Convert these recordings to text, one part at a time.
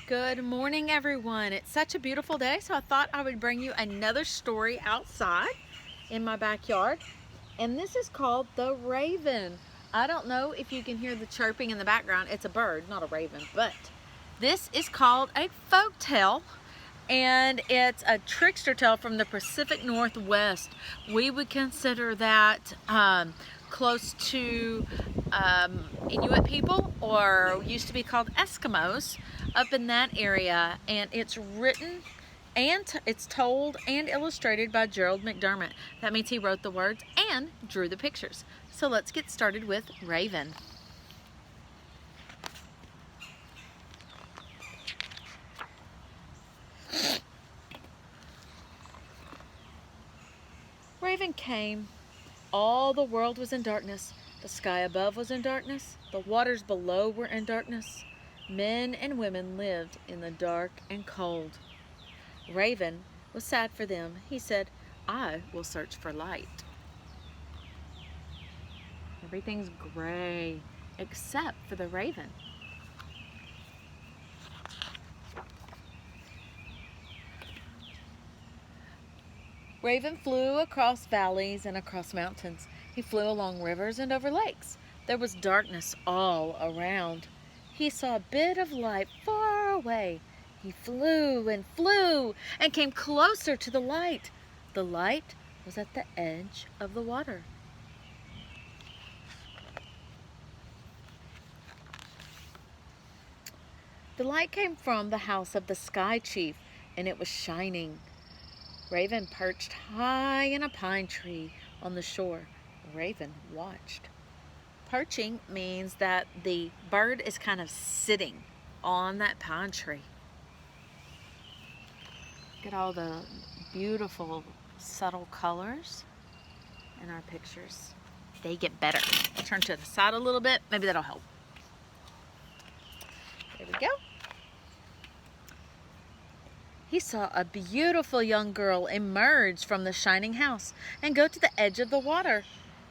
Good morning, everyone. It's such a beautiful day, so I thought I would bring you another story outside in my backyard. And this is called The Raven. I don't know if you can hear the chirping in the background. It's a bird, not a raven, but this is called a folk tale, and it's a trickster tale from the Pacific Northwest. We would consider that close to Inuit people, or used to be called Eskimos, up in that area. And it's written and it's told and illustrated by Gerald McDermott. That means he wrote the words and drew the pictures. So let's get started with Raven. Raven came. All the world was in darkness. The sky above was in darkness. The waters below were in darkness. Men and women lived in the dark and cold. Raven was sad for them. He said, "I will search for light." Everything's gray except for the raven. Raven flew across valleys and across mountains. He flew along rivers and over lakes. There was darkness all around. He saw a bit of light far away. He flew and came closer to the light. The light was at the edge of the water. The light came from the house of the sky chief, and it was shining. Raven perched high in a pine tree on the shore. Raven watched. Perching means that the bird is kind of sitting on that pine tree. Look at all the beautiful, subtle colors in our pictures. They get better. I'll turn to the side a little bit. Maybe that'll help. There we go. He saw a beautiful young girl emerge from the shining house and go to the edge of the water.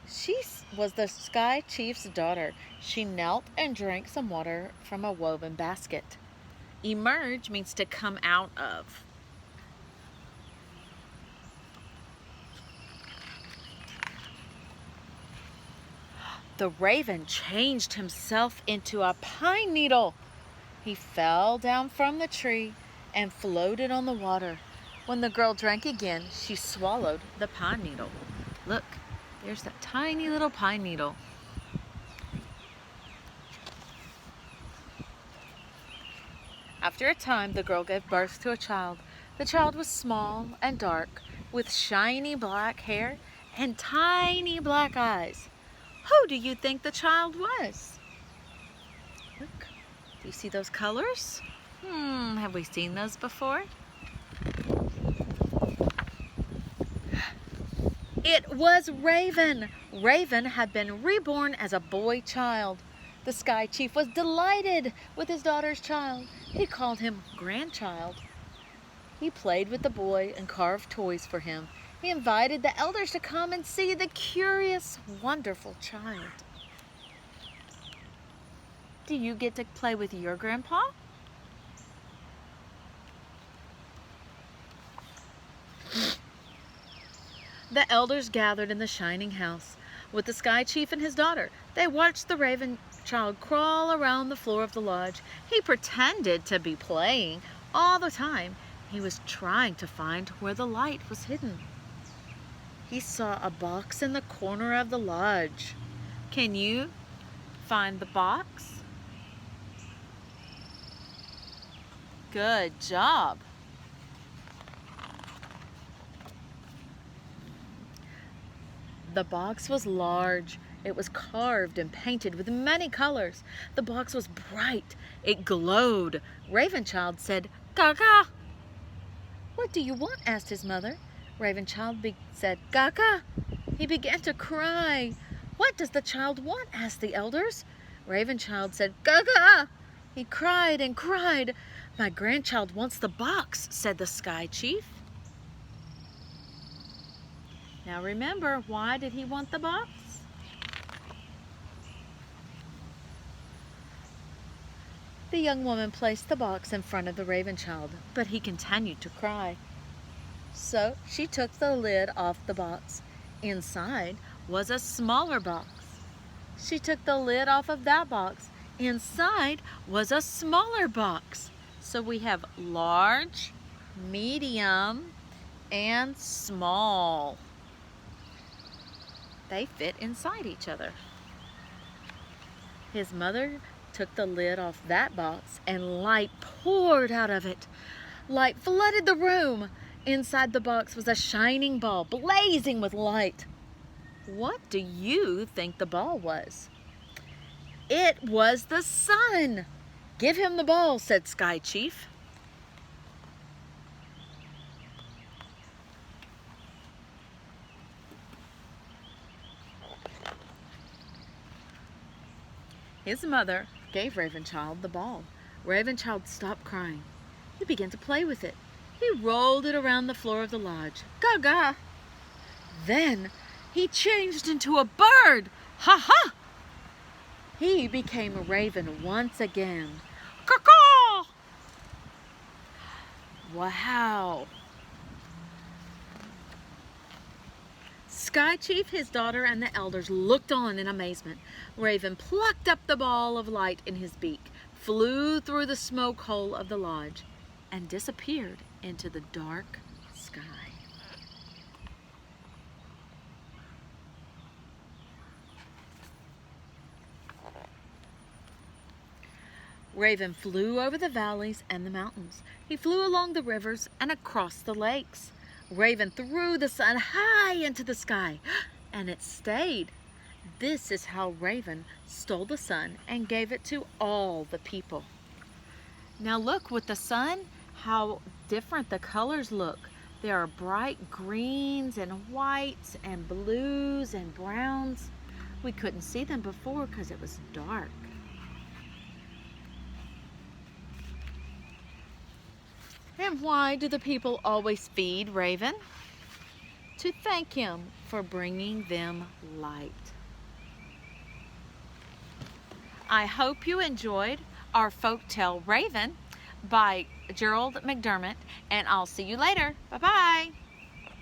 She was the sky chief's daughter. She knelt and drank some water from a woven basket. Emerge means to come out of. The raven changed himself into a pine needle. He fell down from the tree and floated on the water. When the girl drank again, she swallowed the pine needle. Look, there's that tiny little pine needle. After a time, the girl gave birth to a child. The child was small and dark, with shiny black hair and tiny black eyes. Who do you think the child was? Look, do you see those colors? Have we seen those before? It was Raven. Raven had been reborn as a boy child. The sky chief was delighted with his daughter's child. He called him grandchild. He played with the boy and carved toys for him. He invited the elders to come and see the curious, wonderful child. Do you get to play with your grandpa? The elders gathered in the shining house with the sky chief and his daughter. They watched the raven child crawl around the floor of the lodge. He pretended to be playing all the time. He was trying to find where the light was hidden. He saw a box in the corner of the lodge. Can you find the box? Good job. The box was large. It was carved and painted with many colors. The box was bright. It glowed. Ravenchild said, "Gaga." "What do you want?" asked his mother. Ravenchild said, "Gaga." He began to cry. "What does the child want?" asked the elders. Ravenchild said, "Gaga." He cried and cried. "My grandchild wants the box," said the sky chief. Now remember, why did he want the box? The young woman placed the box in front of the raven child, but he continued to cry. So she took the lid off the box. Inside was a smaller box. She took the lid off of that box. Inside was a smaller box. So we have large, medium, and small. They fit inside each other. His mother took the lid off that box and light poured out of it. Light flooded the room. Inside the box was a shining ball, blazing with light. What do you think the ball was? It was the sun. Give him the ball, said Sky Chief. His mother gave Ravenchild the ball. Ravenchild stopped crying. He began to play with it. He rolled it around the floor of the lodge. Gaga! Then he changed into a bird. Ha ha! He became a raven once again. Caw-caw! Wow! Sky Chief, his daughter, and the elders looked on in amazement. Raven plucked up the ball of light in his beak, flew through the smoke hole of the lodge, and disappeared into the dark sky. Raven flew over the valleys and the mountains. He flew along the rivers and across the lakes. Raven threw the sun high into the sky, and it stayed. This is how Raven stole the sun and gave it to all the people. Now look, with the sun, how different the colors look. There are bright greens and whites and blues and browns. We couldn't see them before because it was dark. And why do the people always feed Raven? To thank him for bringing them light. I hope you enjoyed our folktale Raven by Gerald McDermott, and I'll see you later. Bye-bye.